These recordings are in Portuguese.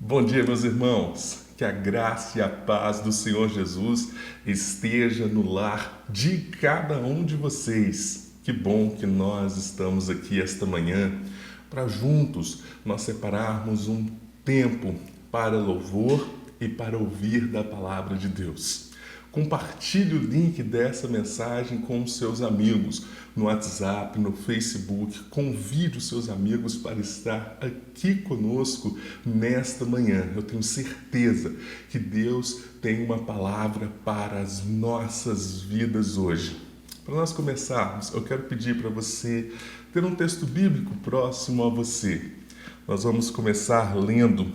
Bom dia, meus irmãos. Que a graça e a paz do Senhor Jesus esteja no lar de cada um de vocês. Que bom que nós estamos aqui esta manhã para juntos nós separarmos um tempo para louvor e para ouvir da palavra de Deus. Compartilhe o link dessa mensagem com os seus amigos no WhatsApp, no Facebook. Convide os seus amigos para estar aqui conosco nesta manhã. Eu tenho certeza que Deus tem uma palavra para as nossas vidas hoje. Para nós começarmos, eu quero pedir para você ter um texto bíblico próximo a você. Nós vamos começar lendo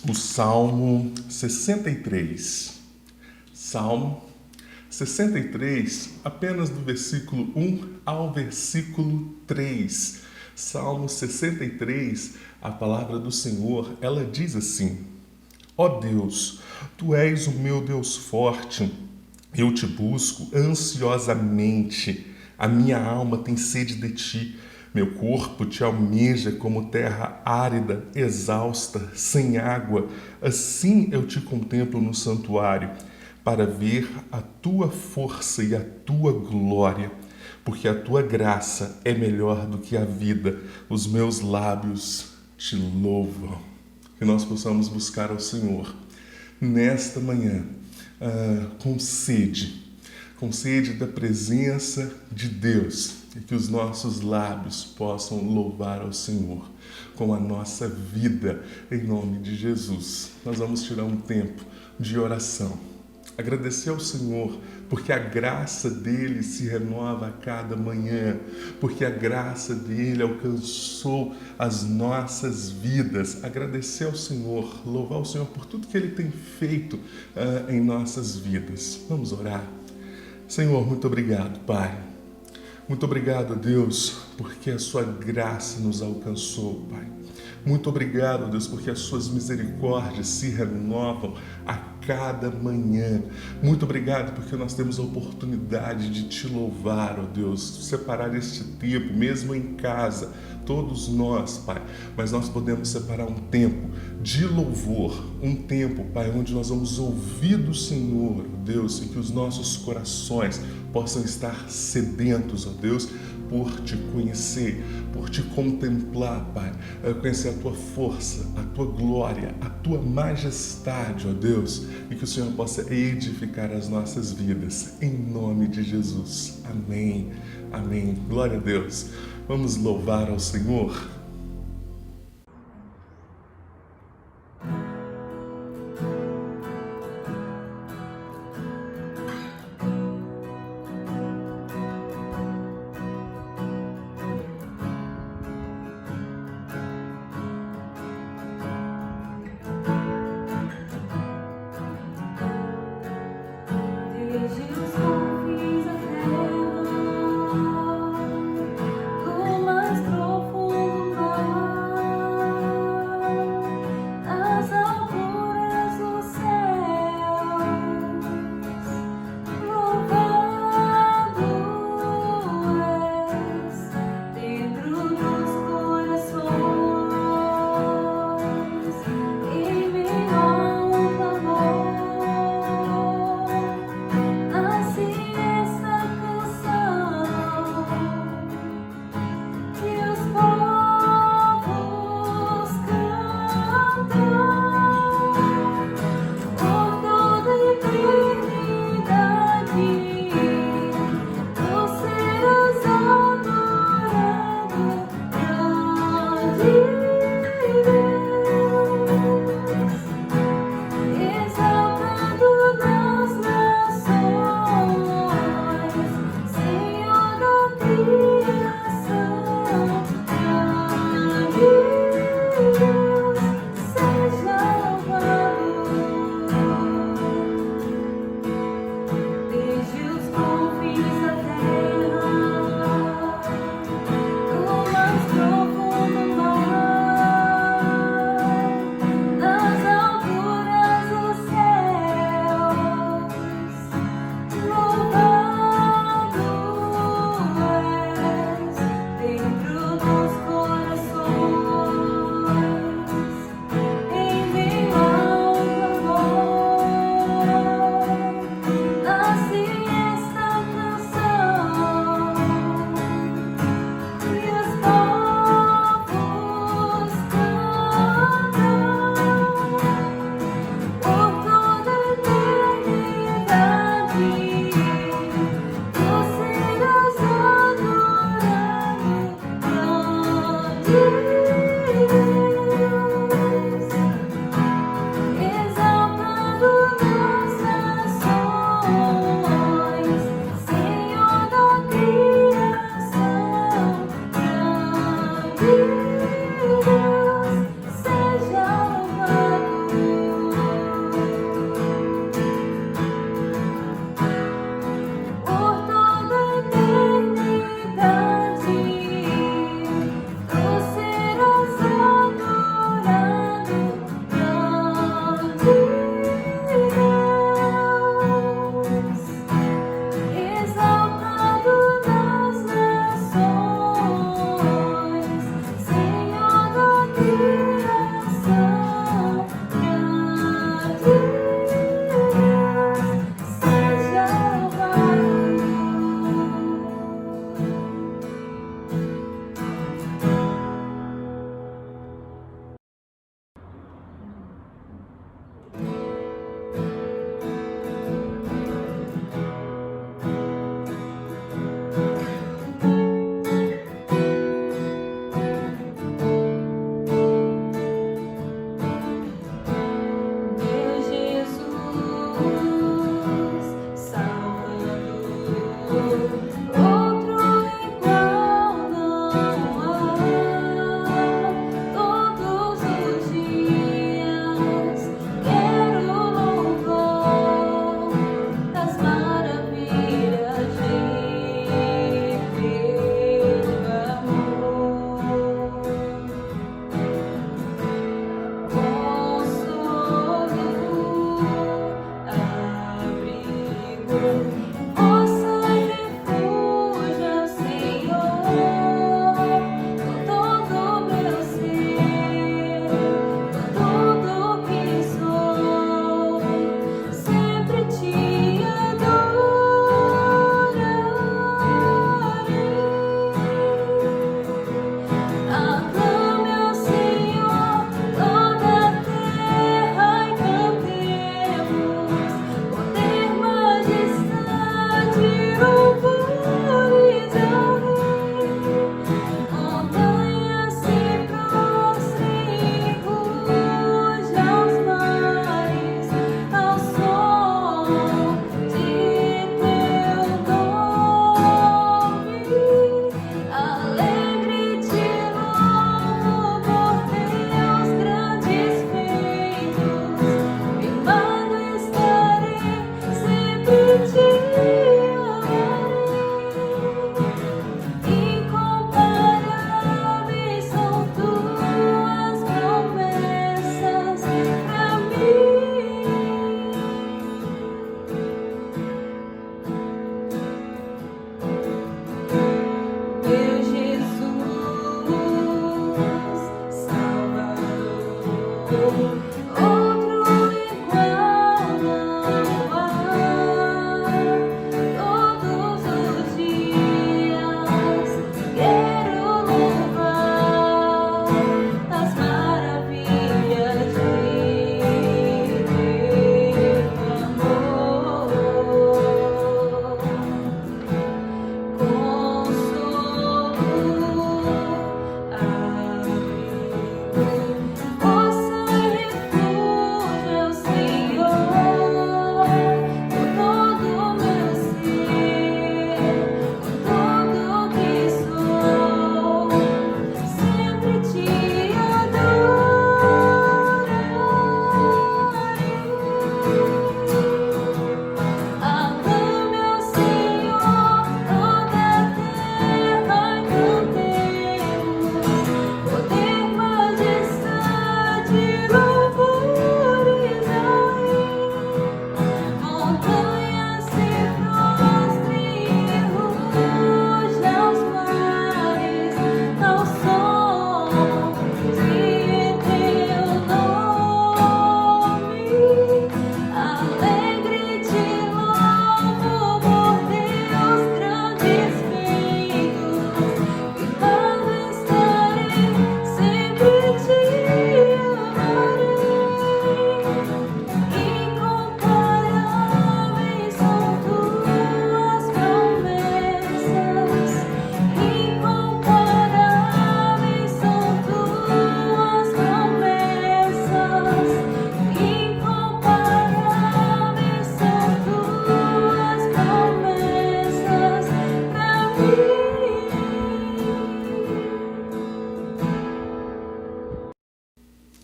o Salmo 63. Salmo 63, apenas do versículo 1 ao versículo 3. Salmo 63, a palavra do Senhor, ela diz assim: Ó Deus, Tu és o meu Deus forte, eu te busco ansiosamente, a minha alma tem sede de Ti, meu corpo te almeja como terra árida, exausta, sem água, assim eu te contemplo no santuário, para ver a tua força e a tua glória, porque a tua graça é melhor do que a vida, os meus lábios te louvam. Que nós possamos buscar ao Senhor nesta manhã com sede da presença de Deus, e que os nossos lábios possam louvar ao Senhor com a nossa vida, em nome de Jesus. Nós vamos tirar um tempo de oração. Agradecer ao Senhor, porque a graça dele se renova a cada manhã, porque a graça dele alcançou as nossas vidas. Agradecer ao Senhor, louvar o Senhor por tudo que ele tem feito em nossas vidas. Vamos orar. Senhor, muito obrigado, Pai. Muito obrigado, Deus, porque a sua graça nos alcançou, Pai. Muito obrigado, Deus, porque as suas misericórdias se renovam a cada manhã. Muito obrigado porque nós temos a oportunidade de te louvar, ó Deus, separar este tempo, mesmo em casa, todos nós, Pai, mas nós podemos separar um tempo de louvor, um tempo, Pai, onde nós vamos ouvir do Senhor, ó Deus, e que os nossos corações possam estar sedentos, ó Deus, por te conhecer, por te contemplar, Pai, conhecer a tua força, a tua glória, a tua majestade, ó Deus, e que o Senhor possa edificar as nossas vidas, em nome de Jesus. Amém, amém. Glória a Deus. Vamos louvar ao Senhor. Do mais profundo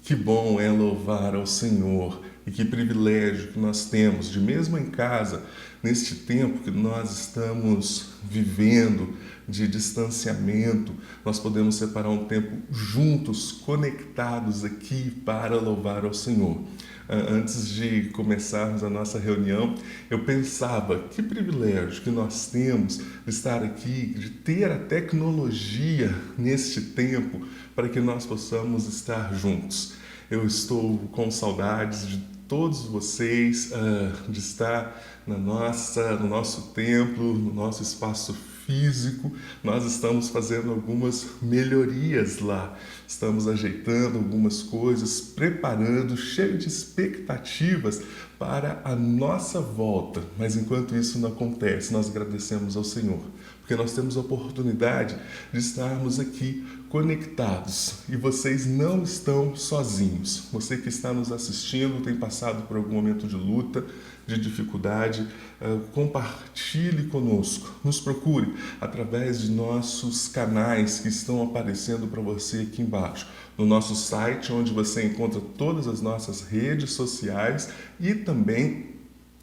Que bom é louvar ao Senhor e que privilégio que nós temos de, mesmo em casa, neste tempo que nós estamos vivendo de distanciamento, nós podemos separar um tempo juntos, conectados aqui para louvar ao Senhor. Antes de começarmos a nossa reunião, eu pensava que privilégio que nós temos de estar aqui, de ter a tecnologia neste tempo para que nós possamos estar juntos. Eu estou com saudades de todos vocês, de estar no nosso templo, no nosso espaço físico. Nós estamos fazendo algumas melhorias lá, estamos ajeitando algumas coisas, preparando, cheio de expectativas para a nossa volta. Mas enquanto isso não acontece, nós agradecemos ao Senhor, porque nós temos a oportunidade de estarmos aqui conectados e vocês não estão sozinhos. Você que está nos assistindo tem passado por algum momento de luta, de dificuldade, compartilhe conosco, nos procure através de nossos canais que estão aparecendo para você aqui embaixo, no nosso site, onde você encontra todas as nossas redes sociais e também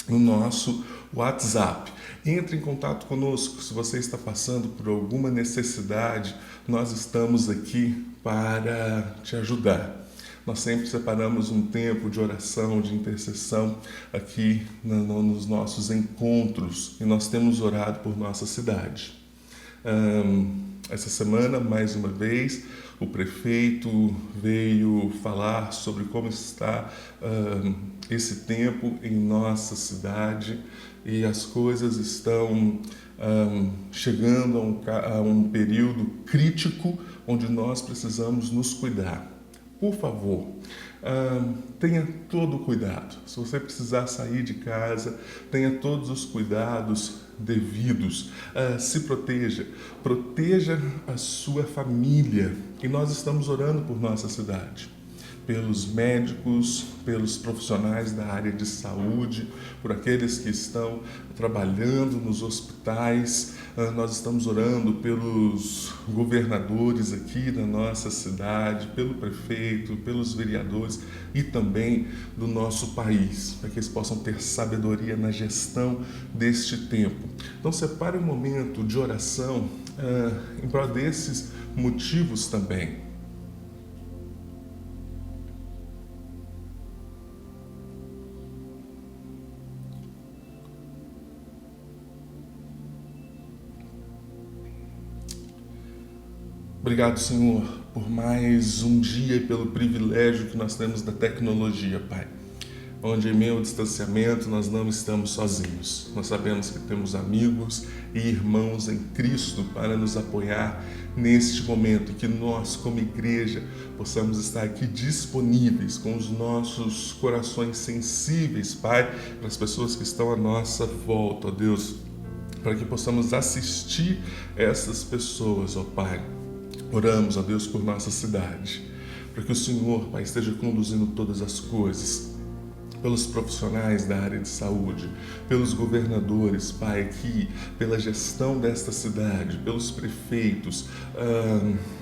no nosso WhatsApp. Entre em contato conosco se você está passando por alguma necessidade, nós estamos aqui para te ajudar. Nós sempre separamos um tempo de oração, de intercessão aqui nos nossos encontros e nós temos orado por nossa cidade. Essa semana, mais uma vez, o prefeito veio falar sobre como está esse tempo em nossa cidade e as coisas estão chegando a um período crítico onde nós precisamos nos cuidar. Por favor, tenha todo o cuidado. Se você precisar sair de casa, tenha todos os cuidados devidos. Se proteja, proteja a sua família. E nós estamos orando por nossa cidade, pelos médicos, pelos profissionais da área de saúde, por aqueles que estão trabalhando nos hospitais. Nós estamos orando pelos governadores aqui da nossa cidade, pelo prefeito, pelos vereadores e também do nosso país, para que eles possam ter sabedoria na gestão deste tempo. Então separe um momento de oração em prol desses motivos também. Obrigado, Senhor, por mais um dia e pelo privilégio que nós temos da tecnologia, Pai. Onde em meio ao distanciamento nós não estamos sozinhos. Nós sabemos que temos amigos e irmãos em Cristo para nos apoiar neste momento, e que nós, como igreja, possamos estar aqui disponíveis com os nossos corações sensíveis, Pai, para as pessoas que estão à nossa volta, ó Deus, para que possamos assistir essas pessoas, ó Pai. Oramos, ó Deus, por nossa cidade, para que o Senhor, Pai, esteja conduzindo todas as coisas, pelos profissionais da área de saúde, pelos governadores, Pai, aqui, pela gestão desta cidade, pelos prefeitos,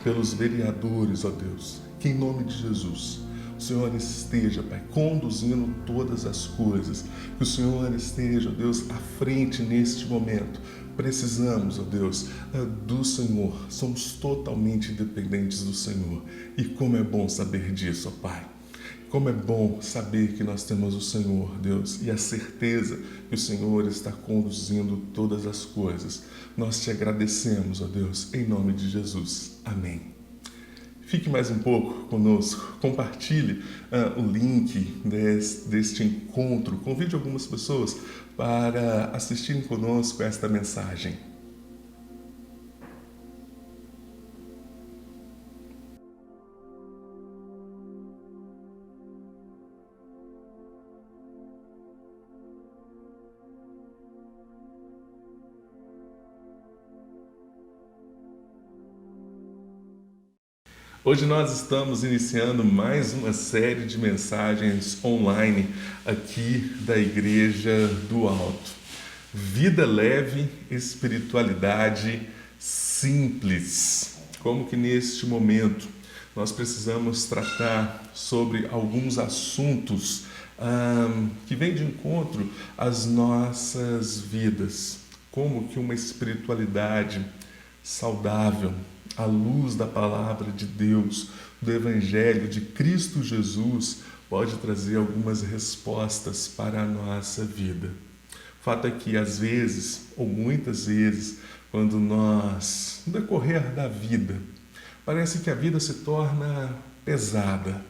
pelos vereadores, ó Deus, que em nome de Jesus, o Senhor esteja, Pai, conduzindo todas as coisas, que o Senhor esteja, ó Deus, à frente neste momento. Precisamos, ó Deus, do Senhor, somos totalmente dependentes do Senhor, e como é bom saber disso, ó Pai. Como é bom saber que nós temos o Senhor, Deus, e a certeza que o Senhor está conduzindo todas as coisas. Nós te agradecemos, ó Deus, em nome de Jesus. Amém. Fique mais um pouco conosco, compartilhe o link deste encontro, convide algumas pessoas para assistirem conosco esta mensagem. Hoje nós estamos iniciando mais uma série de mensagens online aqui da Igreja do Alto. Vida leve, espiritualidade simples. Como que neste momento nós precisamos tratar sobre alguns assuntos que vêm de encontro às nossas vidas. Como que uma espiritualidade saudável, à luz da palavra de Deus, do Evangelho de Cristo Jesus, pode trazer algumas respostas para a nossa vida. O fato é que às vezes, ou muitas vezes, quando nós, no decorrer da vida, parece que a vida se torna pesada,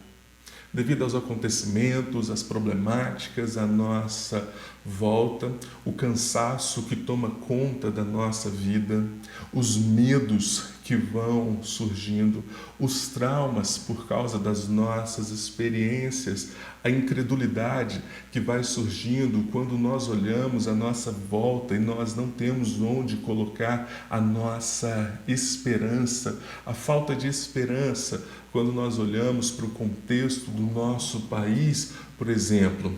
devido aos acontecimentos, às problemáticas à nossa volta, o cansaço que toma conta da nossa vida, os medos que vão surgindo, os traumas por causa das nossas experiências, a incredulidade que vai surgindo quando nós olhamos à nossa volta e nós não temos onde colocar a nossa esperança, a falta de esperança quando nós olhamos para o contexto do nosso país, por exemplo.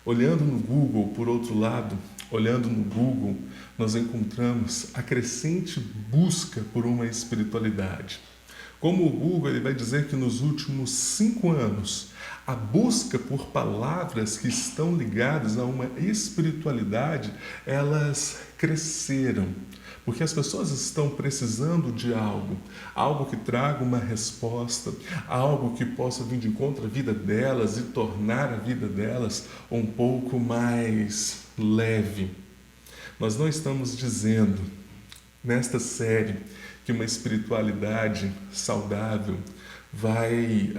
Olhando no Google, por outro lado, olhando no Google, nós encontramos a crescente busca por uma espiritualidade. Como o Google ele vai dizer que nos últimos 5 anos, a busca por palavras que estão ligadas a uma espiritualidade, elas cresceram. Porque as pessoas estão precisando de algo que traga uma resposta, algo que possa vir de encontro à vida delas e tornar a vida delas um pouco mais leve. Nós não estamos dizendo nesta série que uma espiritualidade saudável vai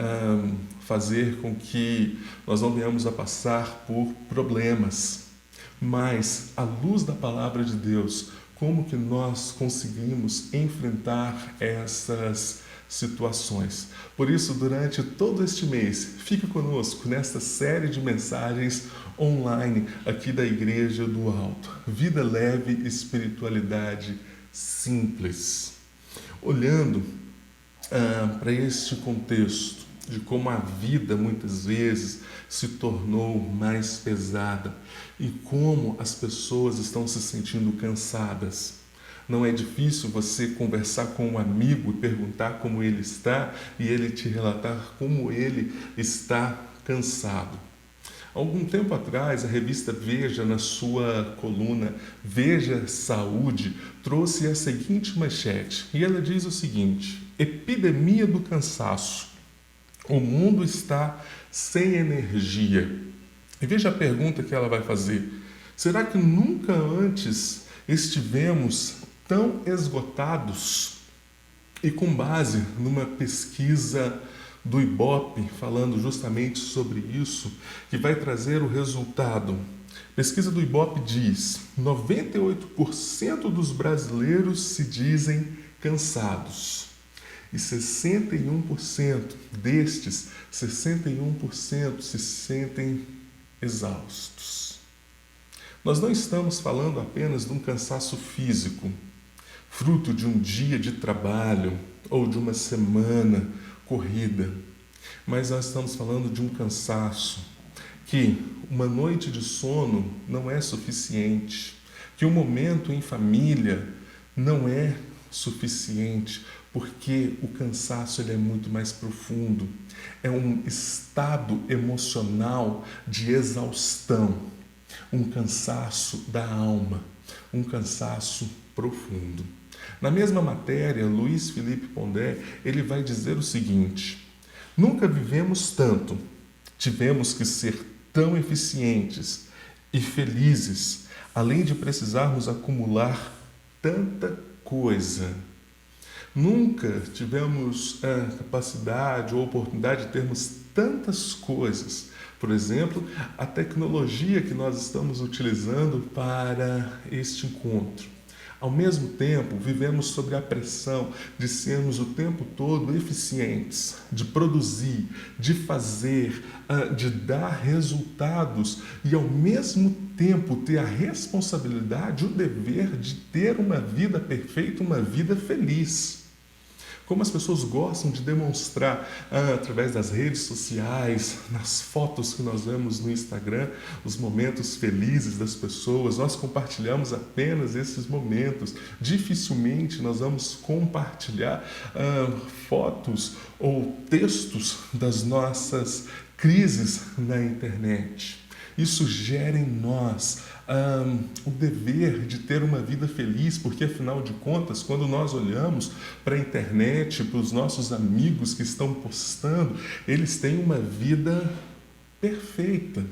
fazer com que nós não venhamos a passar por problemas, mas à luz da palavra de Deus, como que nós conseguimos enfrentar essas situações. Por isso, durante todo este mês, fique conosco nesta série de mensagens online aqui da Igreja do Alto. Vida leve, espiritualidade simples. Olhando para este contexto de como a vida muitas vezes se tornou mais pesada e como as pessoas estão se sentindo cansadas. Não é difícil você conversar com um amigo e perguntar como ele está e ele te relatar como ele está cansado. Algum tempo atrás, a revista Veja, na sua coluna Veja Saúde, trouxe a seguinte manchete, e ela diz o seguinte: epidemia do cansaço. O mundo está sem energia. E veja a pergunta que ela vai fazer: será que nunca antes estivemos tão esgotados? E com base numa pesquisa do Ibope, falando justamente sobre isso, que vai trazer o resultado. Pesquisa do Ibope diz: 98% dos brasileiros se dizem cansados. E 61% destes, 61% se sentem exaustos. Nós não estamos falando apenas de um cansaço físico, fruto de um dia de trabalho ou de uma semana corrida, mas nós estamos falando de um cansaço que uma noite de sono não é suficiente, que um momento em família não é suficiente, porque o cansaço ele é muito mais profundo. É um estado emocional de exaustão, um cansaço da alma, um cansaço profundo. Na mesma matéria, Luiz Felipe Pondé, ele vai dizer o seguinte: nunca vivemos tanto, tivemos que ser tão eficientes e felizes, além de precisarmos acumular tanta coisa. Nunca tivemos a capacidade ou oportunidade de termos tantas coisas. Por exemplo, a tecnologia que nós estamos utilizando para este encontro. Ao mesmo tempo, vivemos sob a pressão de sermos o tempo todo eficientes, de produzir, de fazer, de dar resultados e, ao mesmo tempo, ter a responsabilidade, o dever de ter uma vida perfeita, uma vida feliz. Como as pessoas gostam de demonstrar através das redes sociais, nas fotos que nós vemos no Instagram, os momentos felizes das pessoas, nós compartilhamos apenas esses momentos. Dificilmente nós vamos compartilhar fotos ou textos das nossas crises na internet. Isso gera em nós o dever de ter uma vida feliz, porque afinal de contas, quando nós olhamos para a internet, para os nossos amigos que estão postando, eles têm uma vida perfeita.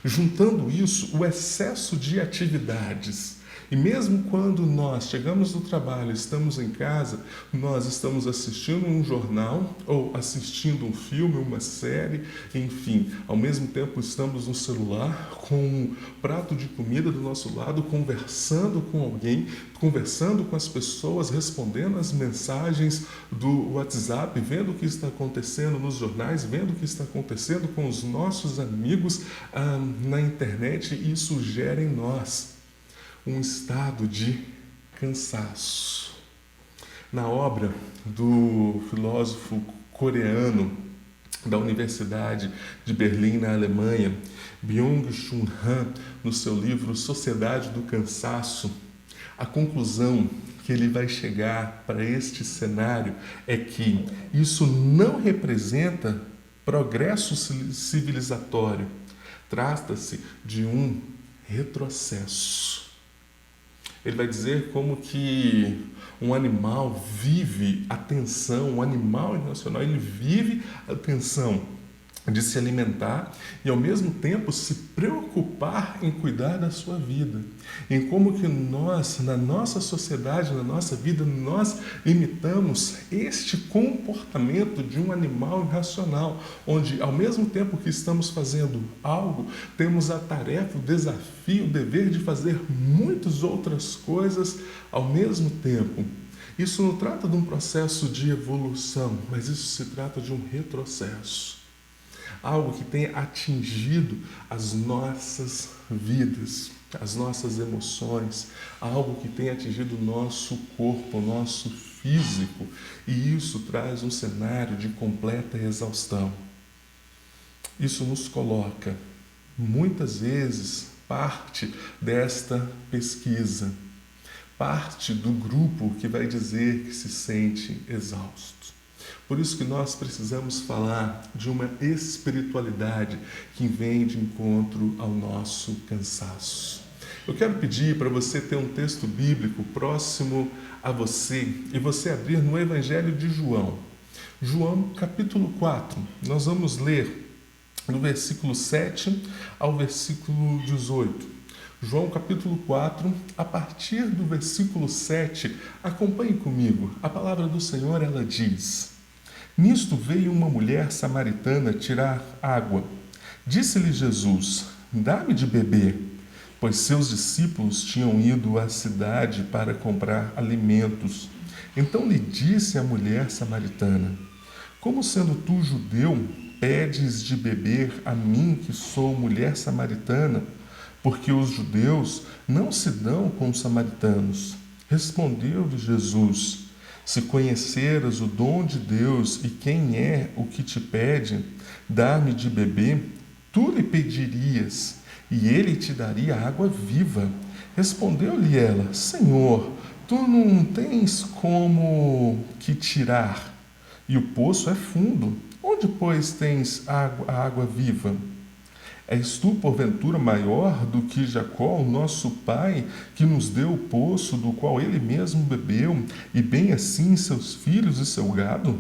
Juntando isso, o excesso de atividades. E mesmo quando nós chegamos do trabalho, estamos em casa, nós estamos assistindo um jornal ou assistindo um filme, uma série, enfim, ao mesmo tempo estamos no celular com um prato de comida do nosso lado, conversando com alguém, conversando com as pessoas, respondendo as mensagens do WhatsApp, vendo o que está acontecendo nos jornais, vendo o que está acontecendo com os nossos amigos na internet, e isso gera em nós um estado de cansaço. Na obra do filósofo coreano da Universidade de Berlim, na Alemanha, Byung-Chul Han, no seu livro Sociedade do Cansaço, a conclusão que ele vai chegar para este cenário é que isso não representa progresso civilizatório, trata-se de um retrocesso. Ele vai dizer como que um animal vive a tensão, um animal irracional, ele vive a tensão de se alimentar e ao mesmo tempo se preocupar em cuidar da sua vida. Em como que nós, na nossa sociedade, na nossa vida, nós imitamos este comportamento de um animal irracional, onde ao mesmo tempo que estamos fazendo algo, temos a tarefa, o desafio, o dever de fazer muitas outras coisas ao mesmo tempo. Isso não trata de um processo de evolução, mas isso se trata de um retrocesso. Algo que tenha atingido as nossas vidas, as nossas emoções, algo que tenha atingido o nosso corpo, o nosso físico, e isso traz um cenário de completa exaustão. Isso nos coloca, muitas vezes, parte desta pesquisa, parte do grupo que vai dizer que se sente exausto. Por isso que nós precisamos falar de uma espiritualidade que vem de encontro ao nosso cansaço. Eu quero pedir para você ter um texto bíblico próximo a você e você abrir no Evangelho de João. João capítulo 4, nós vamos ler do versículo 7 ao versículo 18. João capítulo 4, a partir do versículo 7, acompanhe comigo. A palavra do Senhor, ela diz: Nisto veio uma mulher samaritana tirar água. Disse-lhe Jesus: Dá-me de beber, pois seus discípulos tinham ido à cidade para comprar alimentos. Então lhe disse a mulher samaritana: Como sendo tu judeu, pedes de beber a mim, que sou mulher samaritana? Porque os judeus não se dão com os samaritanos. Respondeu-lhe Jesus: Se conheceras o dom de Deus e quem é o que te pede, dar-me de beber, tu lhe pedirias, e ele te daria água viva. Respondeu-lhe ela: Senhor, tu não tens como que tirar, e o poço é fundo. Onde, pois, tens a água viva? És tu, porventura, maior do que Jacó, o nosso pai, que nos deu o poço do qual ele mesmo bebeu, e bem assim seus filhos e seu gado?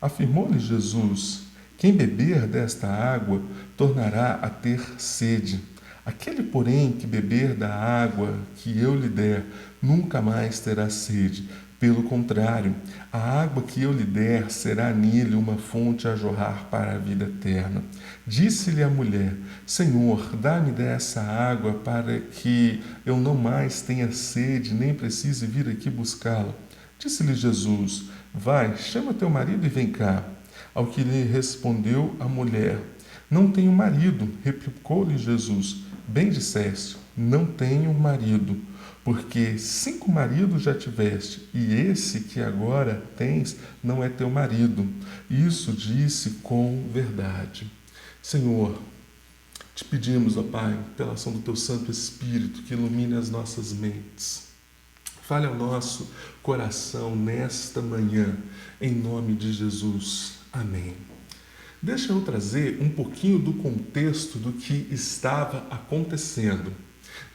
Afirmou-lhe Jesus: Quem beber desta água tornará a ter sede. Aquele, porém, que beber da água que eu lhe der, nunca mais terá sede. Pelo contrário, a água que eu lhe der será nele uma fonte a jorrar para a vida eterna. Disse-lhe a mulher: Senhor, dá-me dessa água para que eu não mais tenha sede, nem precise vir aqui buscá-la. Disse-lhe Jesus: Vai, chama teu marido e vem cá. Ao que lhe respondeu a mulher: Não tenho marido. Replicou-lhe Jesus: Bem disseste, não tenho marido, porque 5 maridos já tiveste, e esse que agora tens não é teu marido. Isso disse com verdade. Senhor, te pedimos, ó Pai, pela ação do teu Santo Espírito, que ilumine as nossas mentes. Fale ao nosso coração nesta manhã, em nome de Jesus. Amém. Deixa eu trazer um pouquinho do contexto do que estava acontecendo.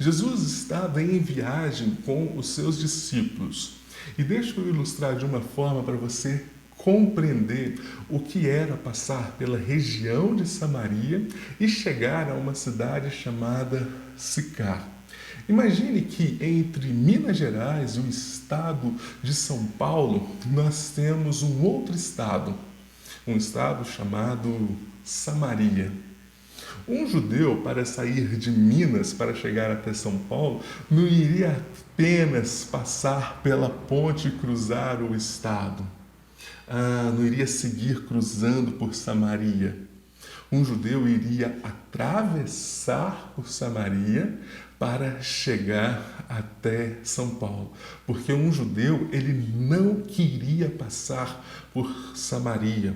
Jesus estava em viagem com os seus discípulos. E deixa eu ilustrar de uma forma para você compreender o que era passar pela região de Samaria e chegar a uma cidade chamada Sicar. Imagine que entre Minas Gerais e o estado de São Paulo, nós temos um outro estado, um estado chamado Samaria. Um judeu, para sair de Minas para chegar até São Paulo, não iria apenas passar pela ponte e cruzar o estado. Não iria seguir cruzando por Samaria. Um judeu iria atravessar por Samaria para chegar até São Paulo, porque um judeu ele não queria passar por Samaria.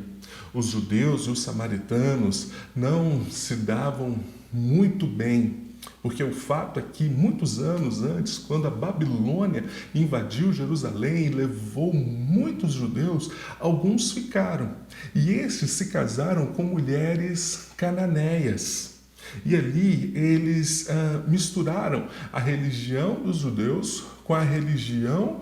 Os judeus e os samaritanos não se davam muito bem, porque o fato é que muitos anos antes, quando a Babilônia invadiu Jerusalém e levou muitos judeus, alguns ficaram, e estes se casaram com mulheres cananeias. E ali eles misturaram a religião dos judeus com a religião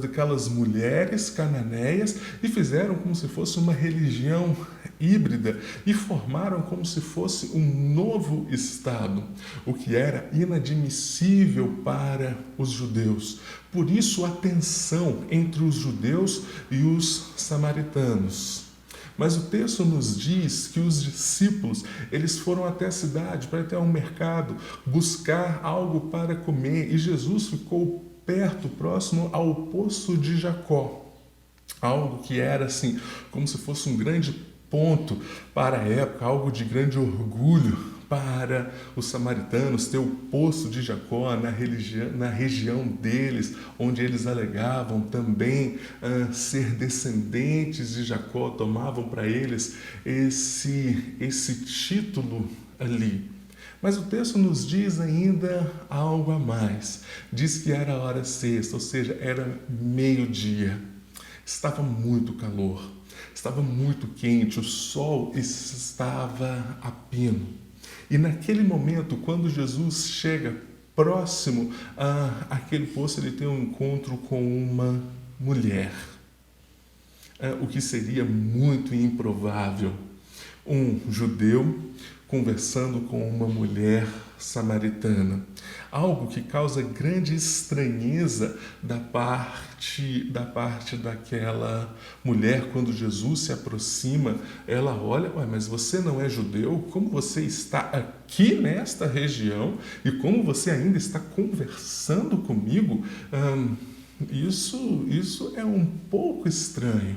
daquelas mulheres cananeias e fizeram como se fosse uma religião híbrida e formaram como se fosse um novo estado, o que era inadmissível para os judeus. Por isso a tensão entre os judeus e os samaritanos. Mas o texto nos diz que os discípulos, eles foram até a cidade, para ir até um mercado, buscar algo para comer, e Jesus ficou perto, próximo ao poço de Jacó. Algo que era assim, como se fosse um grande ponto para a época, algo de grande orgulho para os samaritanos, ter o poço de Jacó na região deles, onde eles alegavam também ser descendentes de Jacó, tomavam para eles esse título ali. Mas o texto nos diz ainda algo a mais. Diz que era a hora sexta, ou seja, era meio-dia. Estava muito calor, estava muito quente, o sol estava a pino. E naquele momento, quando Jesus chega próximo àquele poço, ele tem um encontro com uma mulher, o que seria muito improvável. Um judeu conversando com uma mulher samaritana. Algo que causa grande estranheza da parte daquela mulher quando Jesus se aproxima. Ela olha, mas você não é judeu? Como você está aqui nesta região e como você ainda está conversando comigo? Isso é um pouco estranho.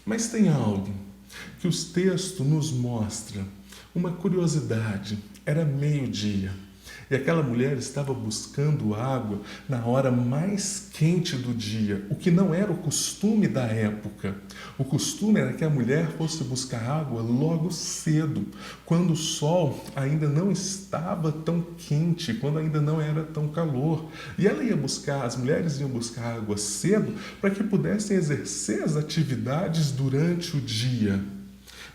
Mas tem algo que os textos nos mostram, uma curiosidade. Era meio-dia e aquela mulher estava buscando água na hora mais quente do dia, o que não era o costume da época. O costume era que a mulher fosse buscar água logo cedo, quando o sol ainda não estava tão quente, quando ainda não era tão calor. E ela ia buscar, as mulheres iam buscar água cedo para que pudessem exercer as atividades durante o dia.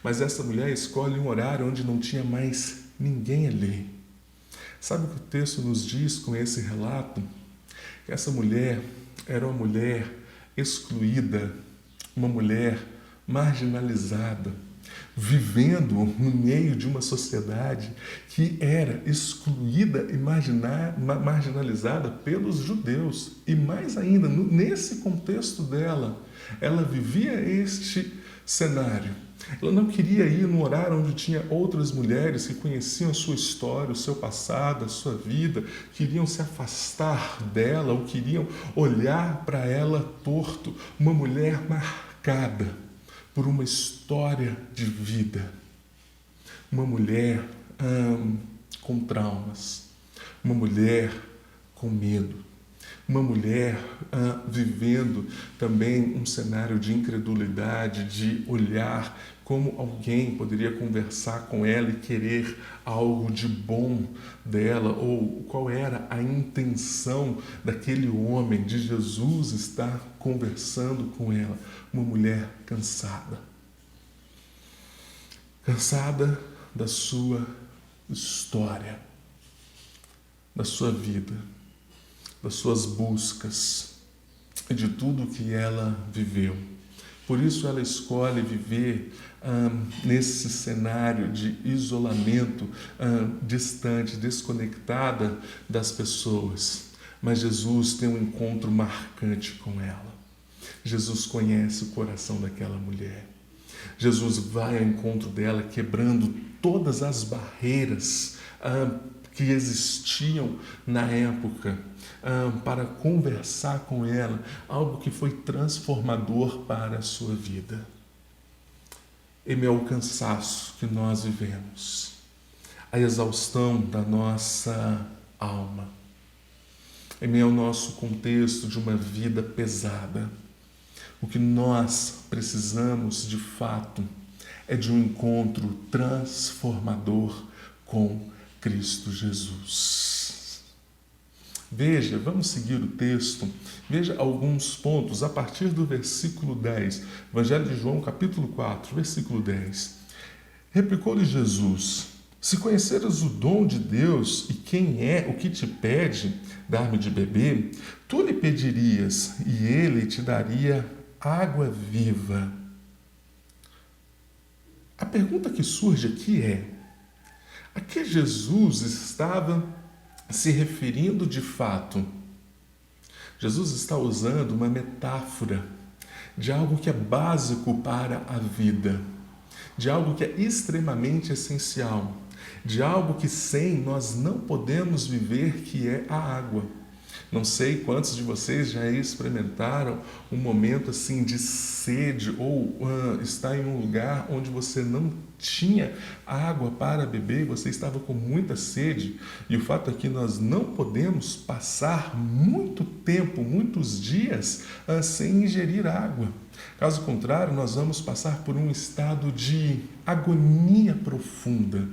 Mas essa mulher escolhe um horário onde não tinha mais ninguém ali. Sabe o que o texto nos diz com esse relato? Que essa mulher era uma mulher excluída, uma mulher marginalizada, vivendo no meio de uma sociedade que era excluída e marginalizada pelos judeus. E mais ainda, nesse contexto dela, ela vivia este cenário. Ela não queria ir num horário onde tinha outras mulheres que conheciam a sua história, o seu passado, a sua vida, queriam se afastar dela ou queriam olhar para ela torto. Uma mulher marcada por uma história de vida. Uma mulher com traumas. Uma mulher com medo. Uma mulher vivendo também um cenário de incredulidade, de olhar como alguém poderia conversar com ela e querer algo de bom dela, ou qual era a intenção daquele homem, de Jesus estar conversando com ela. Uma mulher cansada. Cansada da sua história, da sua vida, das suas buscas e de tudo que ela viveu. Por isso ela escolhe viver nesse cenário de isolamento, distante, desconectada das pessoas. Mas Jesus tem um encontro marcante com ela. Jesus conhece o coração daquela mulher. Jesus vai ao encontro dela, quebrando todas as barreiras que existiam na época, para conversar com ela, algo que foi transformador para a sua vida. Em meio ao cansaço que nós vivemos, a exaustão da nossa alma, em meio ao nosso contexto de uma vida pesada, o que nós precisamos de fato é de um encontro transformador com Cristo Jesus. Veja, vamos seguir o texto, veja alguns pontos a partir do versículo 10, Evangelho de João, capítulo 4, versículo 10. Replicou-lhe Jesus: se conheceras o dom de Deus e quem é o que te pede dar-me de beber, tu lhe pedirias e ele te daria água viva. A pergunta que surge aqui é: a que Jesus estava se referindo de fato? Jesus está usando uma metáfora de algo que é básico para a vida, de algo que é extremamente essencial, de algo que sem nós não podemos viver, que é a água. Não sei quantos de vocês já experimentaram um momento assim de sede ou está em um lugar onde você não tinha água para beber, você estava com muita sede, e o fato é que nós não podemos passar muito tempo, muitos dias sem ingerir água. Caso contrário, nós vamos passar por um estado de agonia profunda,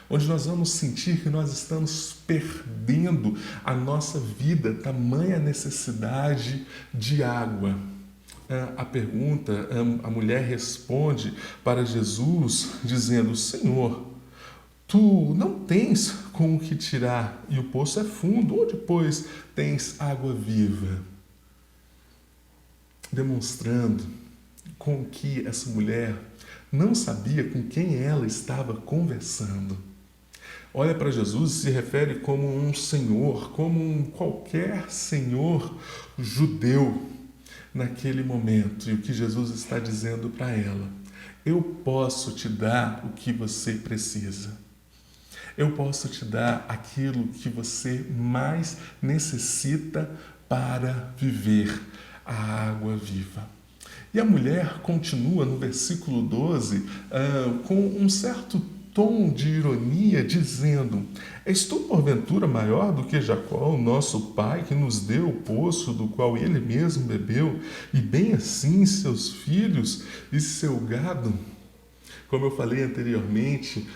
onde nós vamos sentir que nós estamos perdendo a nossa vida, tamanha necessidade de água. A pergunta, a mulher responde para Jesus dizendo: Senhor, tu não tens com o que tirar e o poço é fundo, onde depois tens água viva? Demonstrando com que essa mulher não sabia com quem ela estava conversando. Olha para Jesus e se refere como um senhor, como um qualquer senhor judeu naquele momento. E o que Jesus está dizendo para ela: eu posso te dar o que você precisa. Eu posso te dar aquilo que você mais necessita para viver, a água viva. E a mulher continua no versículo 12 com um certo tom de ironia, dizendo: és tu porventura maior do que Jacó, o nosso pai, que nos deu o poço do qual ele mesmo bebeu, e bem assim seus filhos e seu gado? Como eu falei anteriormente,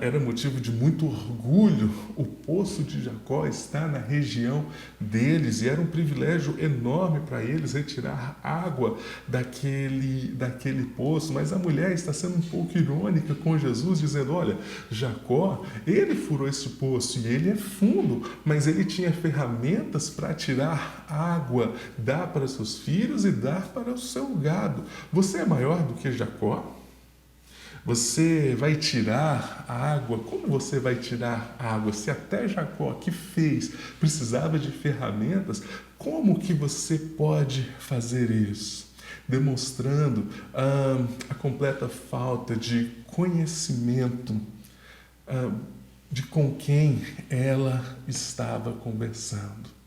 era motivo de muito orgulho. O poço de Jacó está na região deles e era um privilégio enorme para eles retirar água daquele poço. Mas a mulher está sendo um pouco irônica com Jesus, dizendo: olha, Jacó, ele furou esse poço e ele é fundo, mas ele tinha ferramentas para tirar água, dar para seus filhos e dar para o seu gado. Você é maior do que Jacó? Você vai tirar a água? Como você vai tirar a água? Se até Jacó, que fez, precisava de ferramentas, como que você pode fazer isso? Demonstrando a completa falta de conhecimento de com quem ela estava conversando.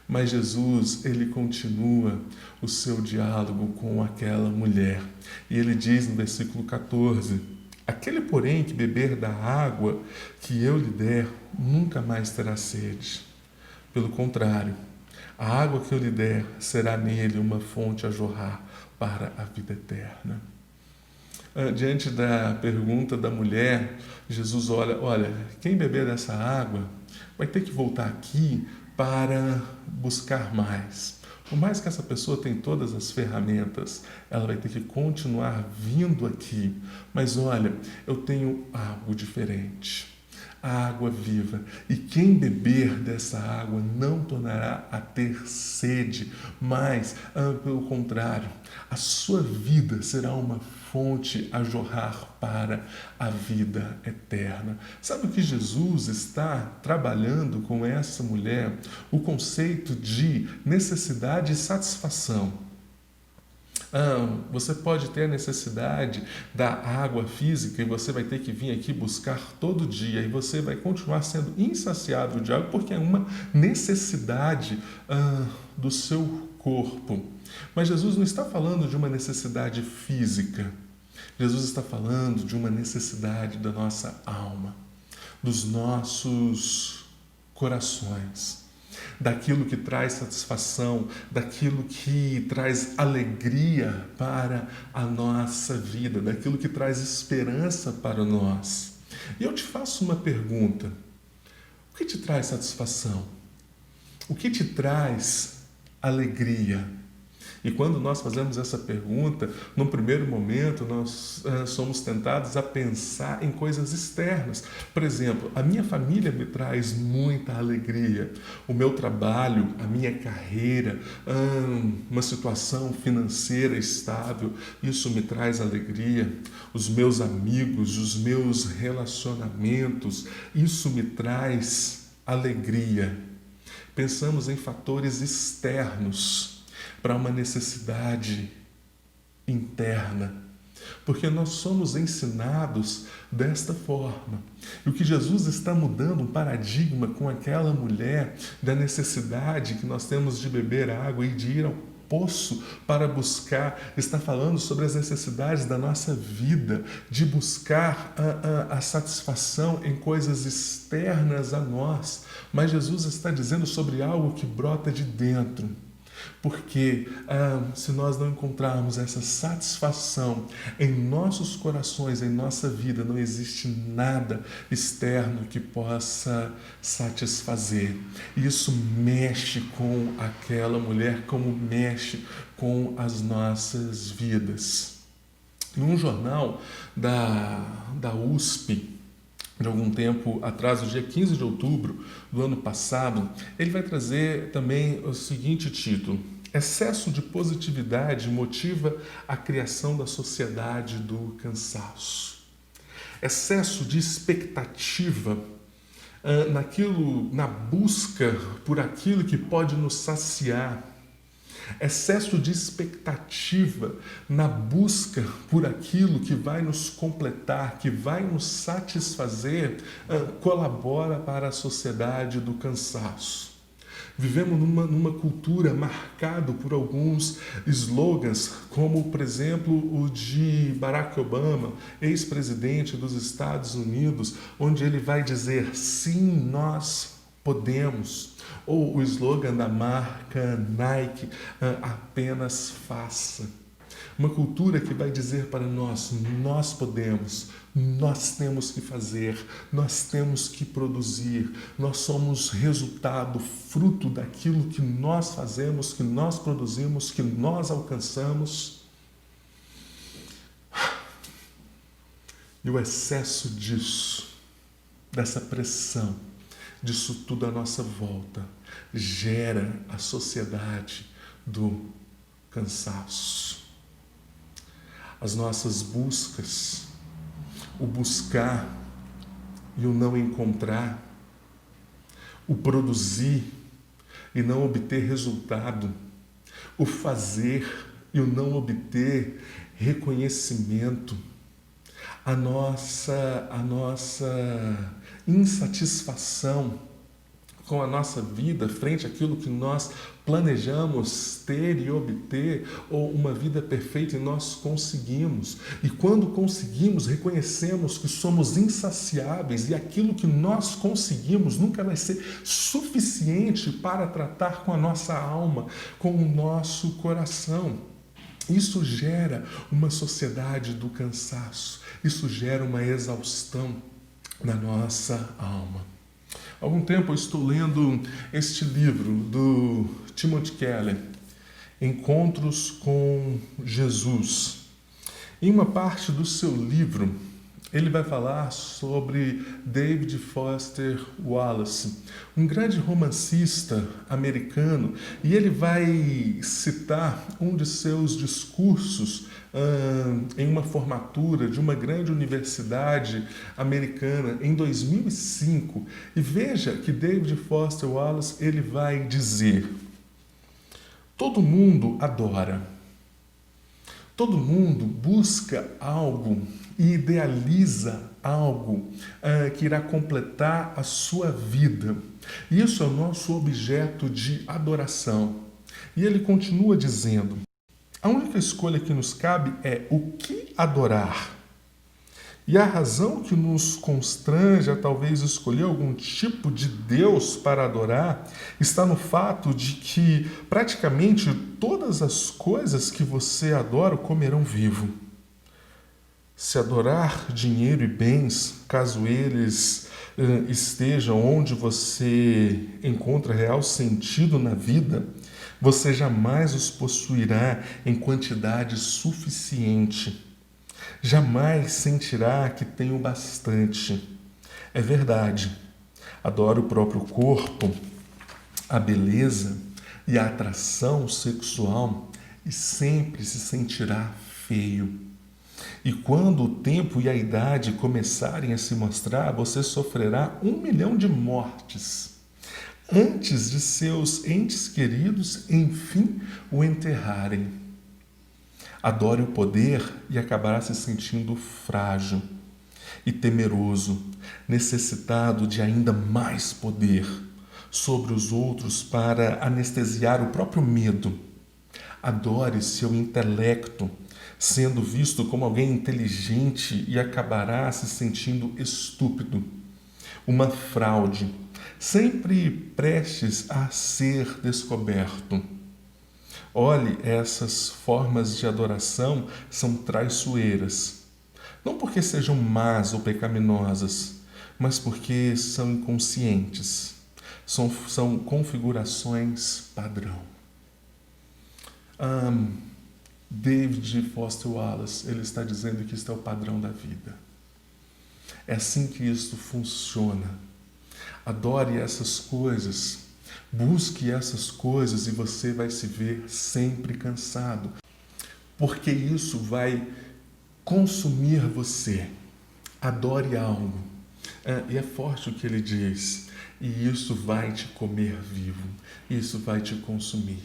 Mas Jesus, ele continua o seu diálogo com aquela mulher. E ele diz no versículo 14: aquele, porém, que beber da água que eu lhe der, nunca mais terá sede. Pelo contrário, a água que eu lhe der será nele uma fonte a jorrar para a vida eterna. Diante da pergunta da mulher, Jesus olha, quem beber dessa água vai ter que voltar aqui para buscar mais. Por mais que essa pessoa tenha todas as ferramentas, ela vai ter que continuar vindo aqui. Mas olha, eu tenho algo diferente. A água viva. E quem beber dessa água não tornará a ter sede, mas, pelo contrário, a sua vida será uma fonte a jorrar para a vida eterna. Sabe o que Jesus está trabalhando com essa mulher? O conceito de necessidade e satisfação. Você pode ter a necessidade da água física e você vai ter que vir aqui buscar todo dia e você vai continuar sendo insaciável de água porque é uma necessidade do seu corpo. Mas Jesus não está falando de uma necessidade física. Jesus está falando de uma necessidade da nossa alma, dos nossos corações, daquilo que traz satisfação, daquilo que traz alegria para a nossa vida, daquilo que traz esperança para nós. E eu te faço uma pergunta: o que te traz satisfação? O que te traz alegria? E quando nós fazemos essa pergunta, num primeiro momento nós somos tentados a pensar em coisas externas. Por exemplo, a minha família me traz muita alegria, o meu trabalho, a minha carreira, uma situação financeira estável, isso me traz alegria. Os meus amigos, os meus relacionamentos, isso me traz alegria. Pensamos em fatores externos para uma necessidade interna, porque nós somos ensinados desta forma. E o que Jesus está mudando um paradigma com aquela mulher da necessidade que nós temos de beber água e de ir ao poço para buscar, está falando sobre as necessidades da nossa vida, de buscar a satisfação em coisas externas a nós. Mas Jesus está dizendo sobre algo que brota de dentro. Porque se nós não encontrarmos essa satisfação em nossos corações, em nossa vida, não existe nada externo que possa satisfazer. E isso mexe com aquela mulher, como mexe com as nossas vidas. Em um jornal da USP, de algum tempo atrás, no dia 15 de outubro do ano passado, ele vai trazer também o seguinte título: excesso de positividade motiva a criação da sociedade do cansaço. Excesso de expectativa na busca por aquilo que pode nos saciar, excesso de expectativa na busca por aquilo que vai nos completar, que vai nos satisfazer, colabora para a sociedade do cansaço. Vivemos numa cultura marcada por alguns slogans, como, por exemplo, o de Barack Obama, ex-presidente dos Estados Unidos, onde ele vai dizer: sim, nós podemos. Ou o slogan da marca Nike, apenas faça. Uma cultura que vai dizer para nós podemos, nós temos que fazer, nós temos que produzir, nós somos resultado, fruto daquilo que nós fazemos, que nós produzimos, que nós alcançamos. E o excesso disso, dessa pressão, disso tudo à nossa volta, gera a sociedade do cansaço. As nossas buscas, o buscar e o não encontrar, o produzir e não obter resultado, o fazer e o não obter reconhecimento, a nossa insatisfação com a nossa vida frente àquilo que nós planejamos ter e obter, ou uma vida perfeita, e nós conseguimos. E quando conseguimos, reconhecemos que somos insaciáveis e aquilo que nós conseguimos nunca vai ser suficiente para tratar com a nossa alma, com o nosso coração. Isso gera uma sociedade do cansaço, isso gera uma exaustão na nossa alma. Há algum tempo eu estou lendo este livro do Timothy Keller, Encontros com Jesus. Em uma parte do seu livro, ele vai falar sobre David Foster Wallace, um grande romancista americano, e ele vai citar um de seus discursos em uma formatura de uma grande universidade americana em 2005. E veja que David Foster Wallace ele vai dizer: todo mundo adora, todo mundo busca algo e idealiza algo que irá completar a sua vida. Isso é o nosso objeto de adoração. E ele continua dizendo: a única escolha que nos cabe é o que adorar. E a razão que nos constrange a talvez escolher algum tipo de Deus para adorar está no fato de que praticamente todas as coisas que você adora comerão vivo. Se adorar dinheiro e bens, caso eles estejam onde você encontra real sentido na vida, você jamais os possuirá em quantidade suficiente. Jamais sentirá que tem o bastante. É verdade, adora o próprio corpo, a beleza e a atração sexual e sempre se sentirá feio. E quando o tempo e a idade começarem a se mostrar, você sofrerá 1 milhão de mortes antes de seus entes queridos, enfim, o enterrarem. Adore o poder e acabará se sentindo frágil e temeroso, necessitado de ainda mais poder sobre os outros para anestesiar o próprio medo. Adore seu intelecto, sendo visto como alguém inteligente, e acabará se sentindo estúpido, uma fraude, sempre prestes a ser descoberto. Olhe, essas formas de adoração são traiçoeiras, não porque sejam más ou pecaminosas, mas porque são inconscientes, são configurações padrão. David Foster Wallace, ele está dizendo que isto é o padrão da vida. É assim que isto funciona. Adore essas coisas, busque essas coisas e você vai se ver sempre cansado, porque isso vai consumir você. Adore algo, E é forte o que ele diz. E isso vai te comer vivo. Isso vai te consumir.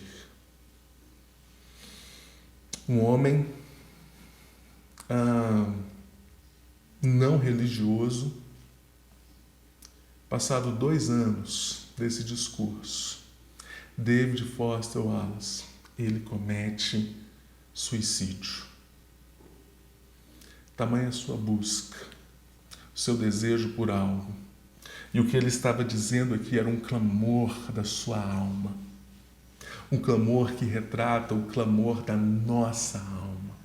Um homem não religioso, passado 2 anos desse discurso, David Foster Wallace, ele comete suicídio. Tamanha a sua busca, o seu desejo por algo. E o que ele estava dizendo aqui era um clamor da sua alma. Um clamor que retrata o clamor da nossa alma,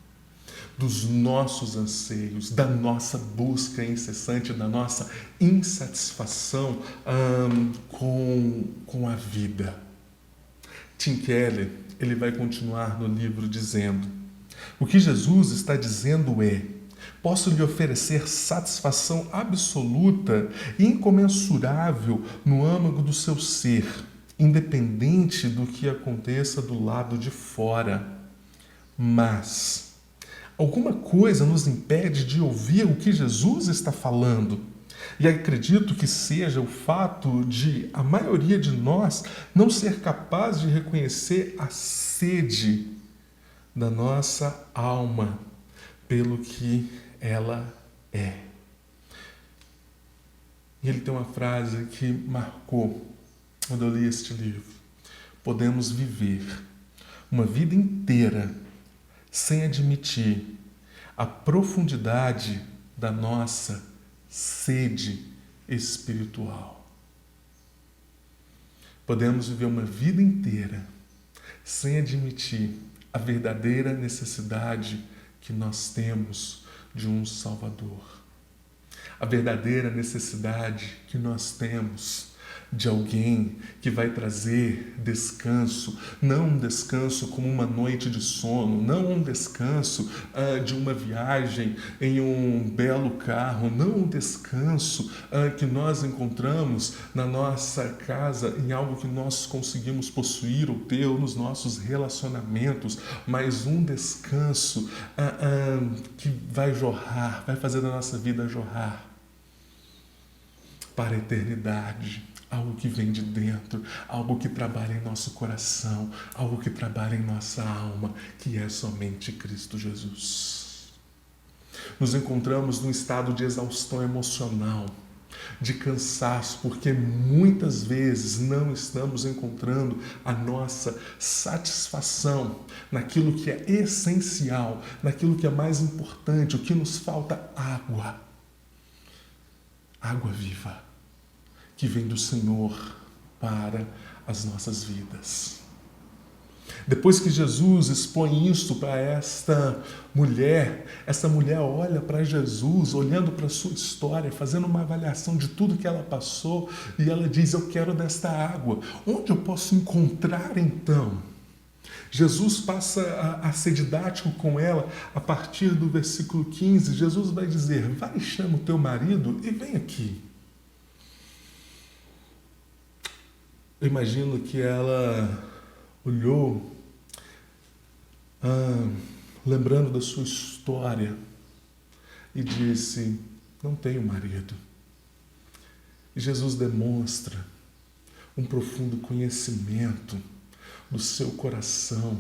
dos nossos anseios, da nossa busca incessante, da nossa insatisfação com a vida. Tim Keller, ele vai continuar no livro dizendo: o que Jesus está dizendo é: posso lhe oferecer satisfação absoluta e incomensurável no âmago do seu ser, independente do que aconteça do lado de fora. Mas alguma coisa nos impede de ouvir o que Jesus está falando. E acredito que seja o fato de a maioria de nós não ser capaz de reconhecer a sede da nossa alma pelo que ela é. E ele tem uma frase que marcou quando eu li este livro: podemos viver uma vida inteira sem admitir a profundidade da nossa sede espiritual. Podemos viver uma vida inteira sem admitir a verdadeira necessidade que nós temos de um Salvador. A verdadeira necessidade que nós temos de alguém que vai trazer descanso, não um descanso como uma noite de sono, não um descanso de uma viagem em um belo carro, não um descanso que nós encontramos na nossa casa, em algo que nós conseguimos possuir ou ter nos nossos relacionamentos, mas um descanso que vai jorrar, vai fazer da nossa vida jorrar para a eternidade. Algo que vem de dentro, algo que trabalha em nosso coração, algo que trabalha em nossa alma, que é somente Cristo Jesus. Nos encontramos num estado de exaustão emocional, de cansaço, porque muitas vezes não estamos encontrando a nossa satisfação naquilo que é essencial, naquilo que é mais importante. O que nos falta? Água. Água viva, que vem do Senhor para as nossas vidas. Depois que Jesus expõe isso para esta mulher, essa mulher olha para Jesus, olhando para a sua história, fazendo uma avaliação de tudo que ela passou, e ela diz: eu quero desta água. Onde eu posso encontrar então? Jesus passa a ser didático com ela a partir do versículo 15. Jesus vai dizer: vai, chama o teu marido e vem aqui. Eu imagino que ela olhou, lembrando da sua história, e disse: não tenho marido. E Jesus demonstra um profundo conhecimento do seu coração,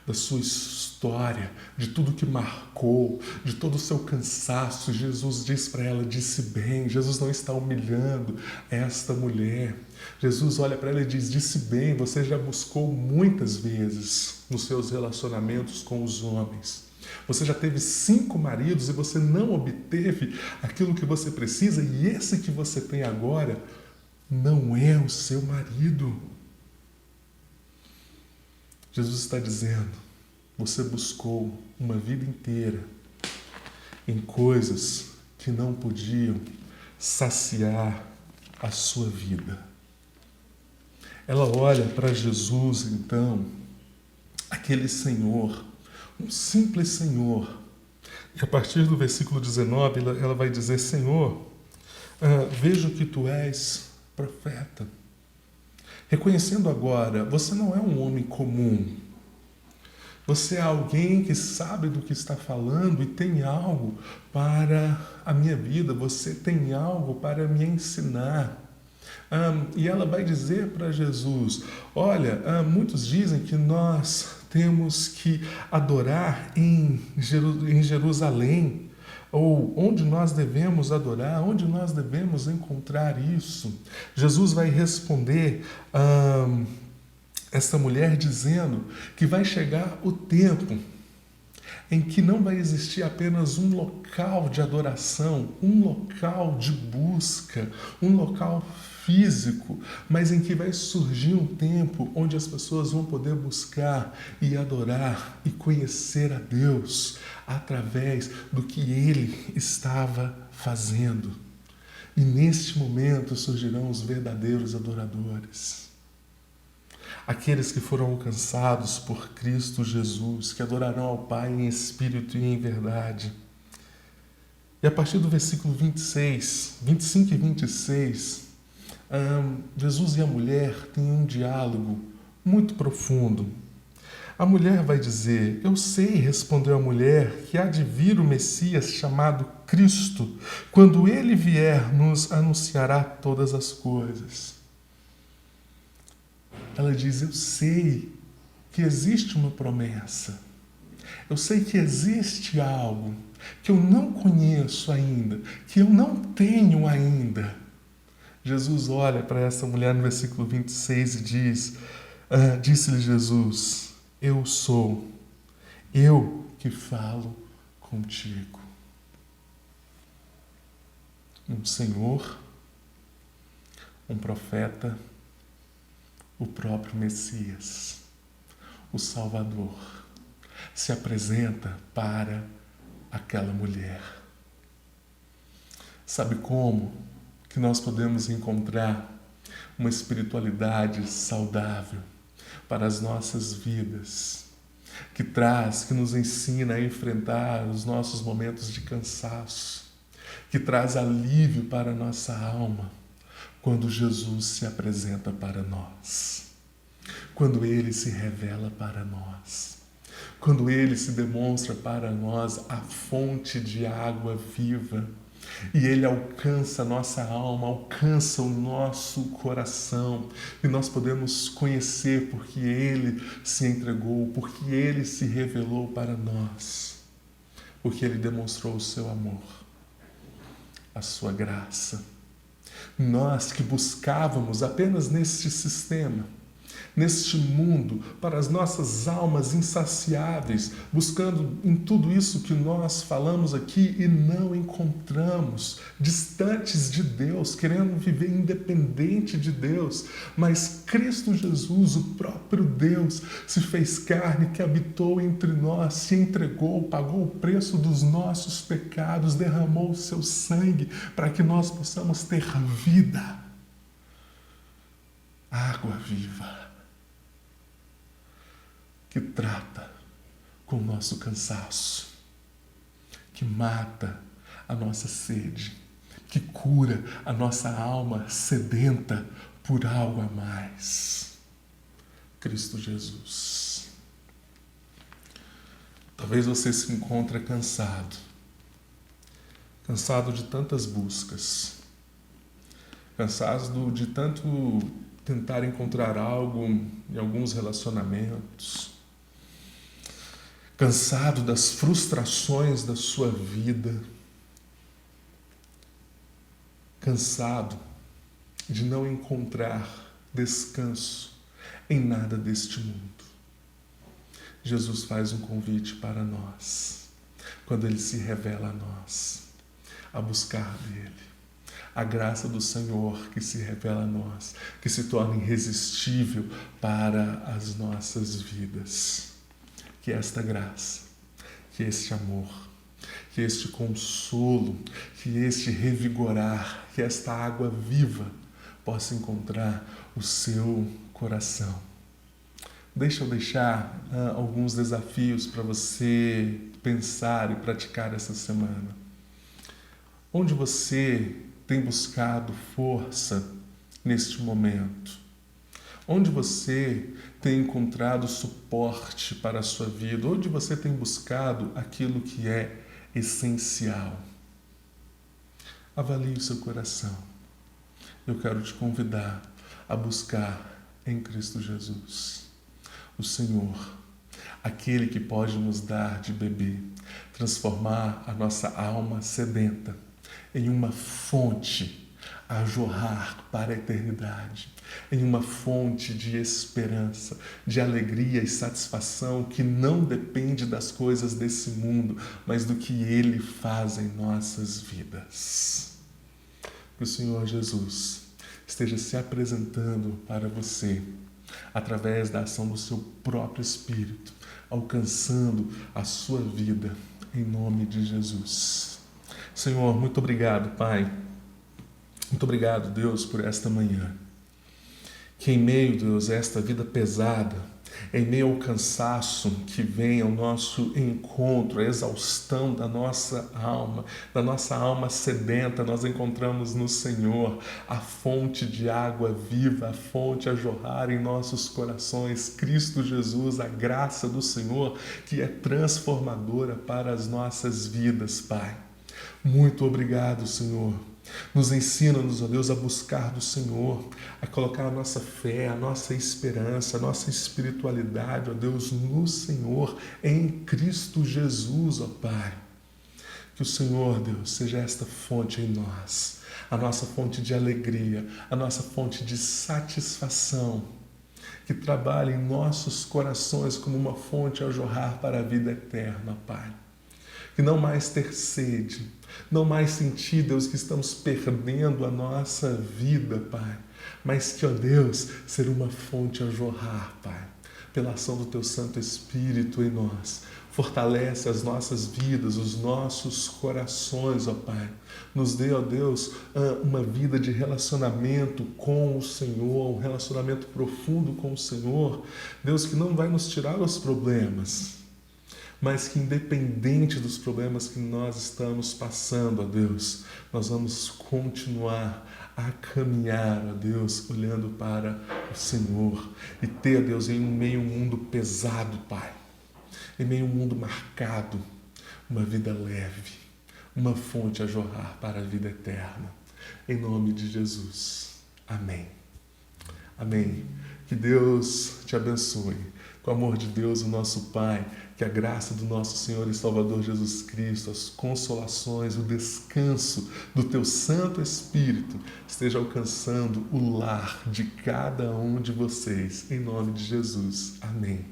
da sua história, de tudo que marcou, de todo o seu cansaço. Jesus diz para ela: disse bem. Jesus não está humilhando esta mulher. Jesus olha para ela e diz: disse bem, você já buscou muitas vezes nos seus relacionamentos com os homens. Você já teve 5 maridos e você não obteve aquilo que você precisa, e esse que você tem agora não é o seu marido. Jesus está dizendo: você buscou uma vida inteira em coisas que não podiam saciar a sua vida. Ela olha para Jesus, então, aquele Senhor, um simples Senhor. E a partir do versículo 19, ela vai dizer: Senhor, vejo que tu és profeta. Reconhecendo agora, você não é um homem comum. Você é alguém que sabe do que está falando e tem algo para a minha vida, você tem algo para me ensinar. E ela vai dizer para Jesus: olha, muitos dizem que nós temos que adorar em Jerusalém, ou onde nós devemos adorar, onde nós devemos encontrar isso. Jesus vai responder essa mulher dizendo que vai chegar o tempo em que não vai existir apenas um local de adoração, um local de busca, um local físico, mas em que vai surgir um tempo onde as pessoas vão poder buscar e adorar e conhecer a Deus através do que Ele estava fazendo. E neste momento surgirão os verdadeiros adoradores. Aqueles que foram alcançados por Cristo Jesus, que adorarão ao Pai em espírito e em verdade. E a partir do versículo 25 e 26, Jesus e a mulher têm um diálogo muito profundo. A mulher vai dizer: eu sei, respondeu a mulher, que há de vir o Messias chamado Cristo. Quando ele vier, nos anunciará todas as coisas. Ela diz: eu sei que existe uma promessa. Eu sei que existe algo que eu não conheço ainda, que eu não tenho ainda. Jesus olha para essa mulher no versículo 26 e diz: disse-lhe Jesus: eu sou, eu que falo contigo. Um Senhor, um profeta, o próprio Messias, o Salvador, se apresenta para aquela mulher. Sabe como que nós podemos encontrar uma espiritualidade saudável para as nossas vidas, que nos ensina a enfrentar os nossos momentos de cansaço, que traz alívio para a nossa alma, quando Jesus se apresenta para nós, quando Ele se revela para nós, quando Ele se demonstra para nós a fonte de água viva, e Ele alcança a nossa alma, alcança o nosso coração, e nós podemos conhecer porque Ele se entregou, porque Ele se revelou para nós, porque Ele demonstrou o seu amor, a sua graça. Nós que buscávamos apenas neste sistema, neste mundo, para as nossas almas insaciáveis, buscando em tudo isso que nós falamos aqui e não encontramos, distantes de Deus, querendo viver independente de Deus, mas Cristo Jesus, o próprio Deus, se fez carne, que habitou entre nós, se entregou, pagou o preço dos nossos pecados, derramou o seu sangue para que nós possamos ter vida, água viva, que trata com o nosso cansaço, que mata a nossa sede, que cura a nossa alma sedenta por algo a mais. Cristo Jesus. Talvez você se encontre cansado de tantas buscas, cansado de tanto tentar encontrar algo em alguns relacionamentos, cansado das frustrações da sua vida, cansado de não encontrar descanso em nada deste mundo. Jesus faz um convite para nós, quando Ele se revela a nós, a buscar dEle. A graça do Senhor que se revela a nós, que se torna irresistível para as nossas vidas. Que esta graça, que este amor, que este consolo, que este revigorar, que esta água viva possa encontrar o seu coração. Deixa eu deixar alguns desafios para você pensar e praticar essa semana. Onde você tem buscado força neste momento? Onde você tem encontrado suporte para a sua vida? Onde você tem buscado aquilo que é essencial? Avalie o seu coração. Eu quero te convidar a buscar em Cristo Jesus, o Senhor, aquele que pode nos dar de beber, transformar a nossa alma sedenta em uma fonte a jorrar para a eternidade, em uma fonte de esperança, de alegria e satisfação que não depende das coisas desse mundo, mas do que Ele faz em nossas vidas. Que o Senhor Jesus esteja se apresentando para você através da ação do seu próprio Espírito, alcançando a sua vida, em nome de Jesus. Senhor, muito obrigado, Pai. Muito obrigado, Deus, por esta manhã. Que em meio, Deus, a esta vida pesada, em meio ao cansaço que vem ao nosso encontro, a exaustão da nossa alma sedenta, nós encontramos no Senhor a fonte de água viva, a fonte a jorrar em nossos corações, Cristo Jesus, a graça do Senhor que é transformadora para as nossas vidas, Pai. Muito obrigado, Senhor. Nos ensina-nos, ó Deus, a buscar do Senhor, a colocar a nossa fé, a nossa esperança, a nossa espiritualidade, ó Deus, no Senhor, em Cristo Jesus, ó Pai. Que o Senhor, Deus, seja esta fonte em nós, a nossa fonte de alegria, a nossa fonte de satisfação, que trabalhe em nossos corações como uma fonte a jorrar para a vida eterna, Pai. Que não mais ter sede, não mais sentir, Deus, que estamos perdendo a nossa vida, Pai, mas que, ó Deus, ser uma fonte a jorrar, Pai, pela ação do Teu Santo Espírito em nós. Fortalece as nossas vidas, os nossos corações, ó Pai. Nos dê, ó Deus, uma vida de relacionamento com o Senhor, um relacionamento profundo com o Senhor. Deus, que não vai nos tirar os problemas, mas que independente dos problemas que nós estamos passando, ó Deus, nós vamos continuar a caminhar, ó Deus, olhando para o Senhor e ter, ó Deus, em meio a um mundo pesado, Pai, em meio a um mundo marcado, uma vida leve, uma fonte a jorrar para a vida eterna. Em nome de Jesus. Amém. Amém. Que Deus te abençoe. Com o amor de Deus, o nosso Pai, que a graça do nosso Senhor e Salvador Jesus Cristo, as consolações, o descanso do Teu Santo Espírito esteja alcançando o lar de cada um de vocês, em nome de Jesus. Amém.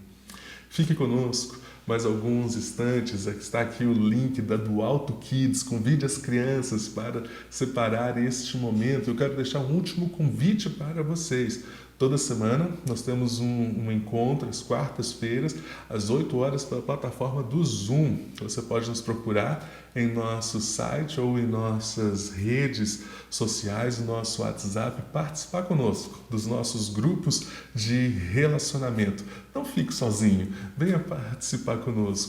Fique conosco mais alguns instantes. Está aqui o link do Alto Kids. Convide as crianças para separar este momento. Eu quero deixar um último convite para vocês. Toda semana nós temos um encontro às quartas-feiras, às 8 horas, pela plataforma do Zoom. Você pode nos procurar em nosso site ou em nossas redes sociais, no nosso WhatsApp, participar conosco dos nossos grupos de relacionamento. Não fique sozinho, venha participar conosco.